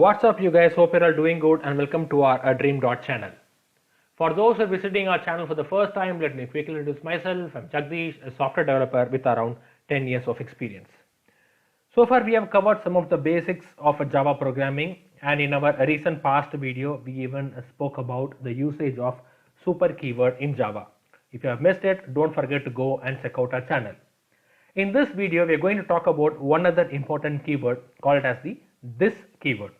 What's up you guys, hope you're all doing good and welcome to our Dream Dot channel. For those who are visiting our channel for the first time, let me quickly introduce myself. I'm Jagdish, a software developer with around 10 years of experience. So far we have covered some of the basics of Java programming, and in our recent past video we even spoke about the usage of super keyword in Java. If you have missed it, don't forget to go and check out our channel. In this video we are going to talk about one other important keyword called as the this keyword.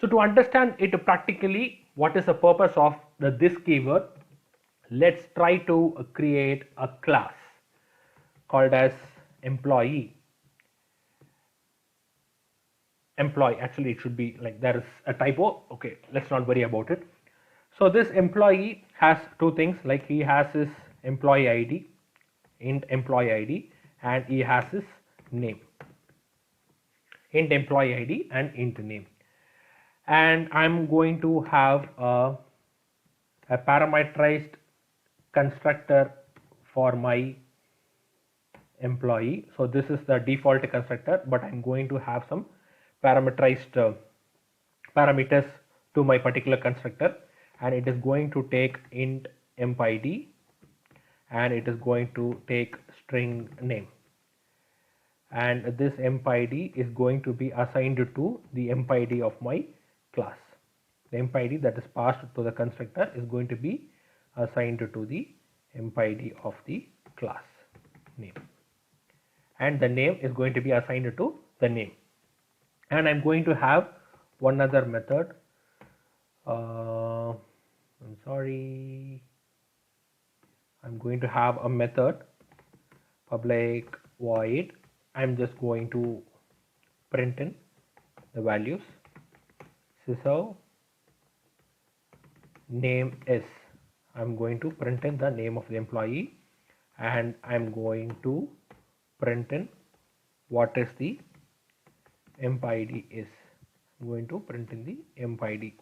So to understand it practically, what is the purpose of the this keyword, let's try to create a class called as employee. Actually it should be like there is a typo. Okay, let's not worry about it. So this employee has two things, like he has his employee ID, int employee ID, and he has his name, int employee ID and int name. And I'm going to have a parameterized constructor for my employee. So this is the default constructor, but I'm going to have some parameterized parameters to my particular constructor, and it is going to take int emp id and it is going to take string name, and this emp id is going to be assigned to the emp id of my class. The emp id that is passed to the constructor is going to be assigned to the emp id of the class name, and the name is going to be assigned to the name. And I'm going to have one other method. I'm going to have a method public void. I'm just going to print in the values. So name is, I'm going to print in the name of the employee, and I'm going to print in what is the emp id is. I'm going to print in the emp id,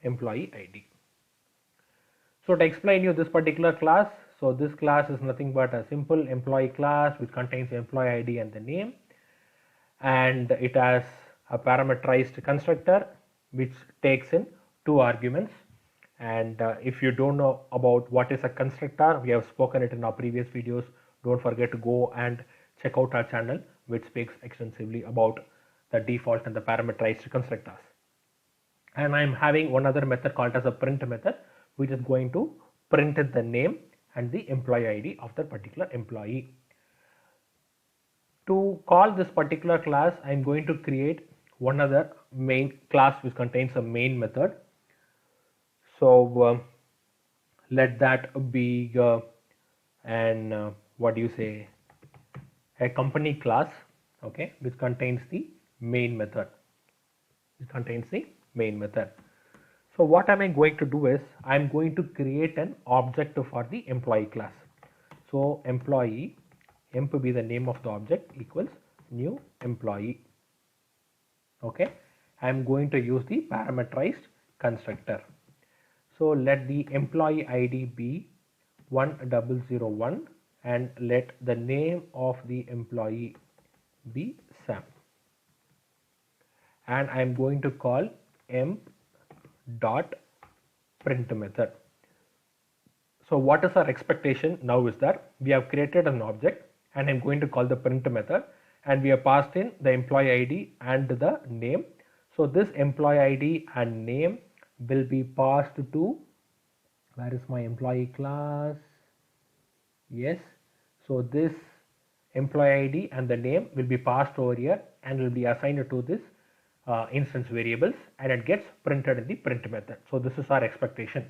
employee id. So to explain you this particular class, so this class is nothing but a simple employee class which contains the employee id and the name, and it has a parameterized constructor which takes in two arguments. And if you don't know about what is a constructor, we have spoken it in our previous videos. Don't forget to go and check out our channel, which speaks extensively about the default and the parameterized constructors. And I'm having one other method called as a print method, which is going to print the name and the employee ID of that particular employee. To call this particular class, I'm going to create one other main class which contains a main method. So let that be a company class, okay, which contains the main method. So what am I going to do is I'm going to create an object for the employee class. So employee, emp be the name of the object, equals new employee. Okay, I'm going to use the parameterized constructor. So let the employee ID be 1001 and let the name of the employee be Sam. And I'm going to call emp dot print method. So what is our expectation now is that we have created an object and I'm going to call the print method, and we have passed in the employee ID and the name. So this employee ID and name will be passed to, where is my employee class? Yes, so this employee ID and the name will be passed over here and will be assigned to this instance variables, and it gets printed in the print method. So this is our expectation.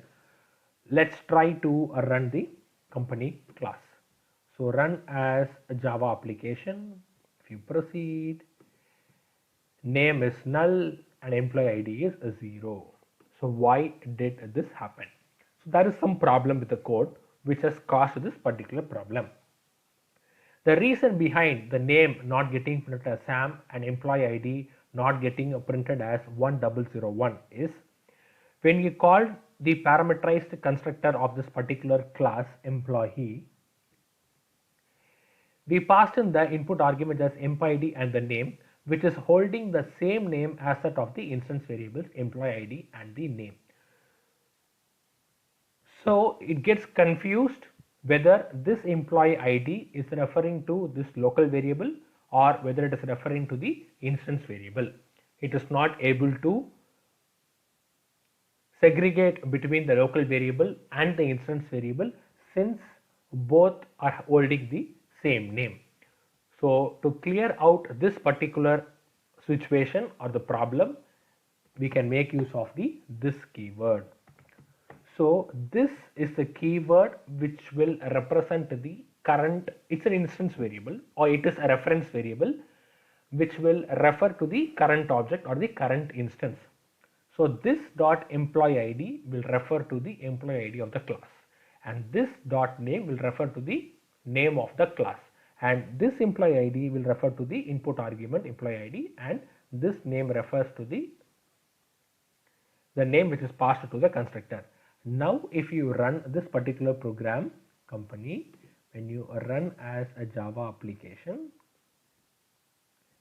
Let's try to run the company class. So run as a Java application. If you proceed, name is null and employee ID is 0. So why did this happen? So there is some problem with the code which has caused this particular problem. The reason behind the name not getting printed as Sam and employee ID not getting printed as 1001 is when you call the parameterized constructor of this particular class employee, we passed in the input argument as emp id and the name, which is holding the same name as that of the instance variables employee ID and the name. So it gets confused whether this employee ID is referring to this local variable or whether it is referring to the instance variable. It is not able to segregate between the local variable and the instance variable since both are holding the same name. So to clear out this particular situation or the problem, we can make use of the this keyword. So this is the keyword which will represent the current, it's an instance variable or it is a reference variable which will refer to the current object or the current instance. So this dot employee ID will refer to the employee ID of the class, and this dot name will refer to the name of the class, and this employee ID will refer to the input argument employee ID, and this name refers to the name which is passed to the constructor. Now if you run this particular program company, when you run as a Java application,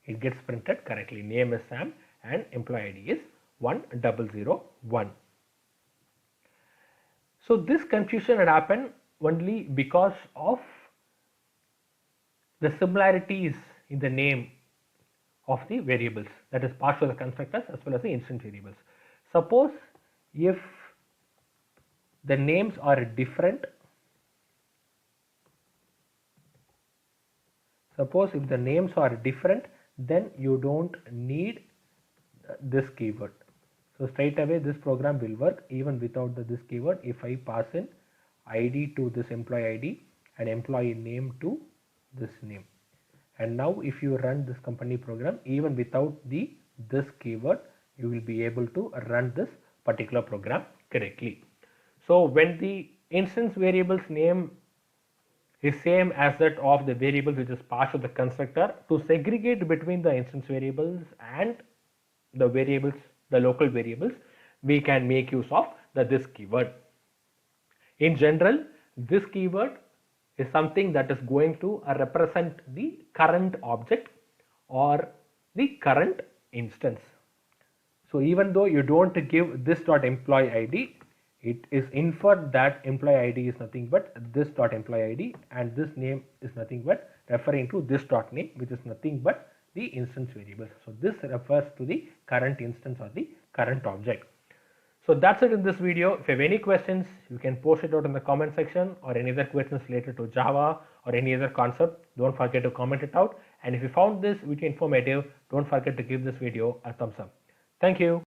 it gets printed correctly. Name is Sam and employee ID is 1001. So this confusion had happened only because of the similarities in the name of the variables, that is passed to the constructors as well as the instance variables. Suppose if the names are different, then you don't need this keyword. So straight away this program will work even without this keyword if I pass in ID to this employee ID and employee name to this name. And now if you run this company program even without this keyword, you will be able to run this particular program correctly. So when the instance variable's name is same as that of the variable which is passed to the constructor, to segregate between the instance variables and the variables, the local variables, we can make use of this keyword. In general, this keyword is something that is going to represent the current object or the current instance. So even though you don't give this dot employee ID, it is inferred that employee ID is nothing but this dot employee ID and this name is nothing but referring to this dot name, which is nothing but the instance variables. So this refers to the current instance or the current object. So that's it in this video. If you have any questions, you can post it out in the comment section, or any other questions related to Java or any other concept, don't forget to comment it out. And if you found this video informative, don't forget to give this video a thumbs up. Thank you.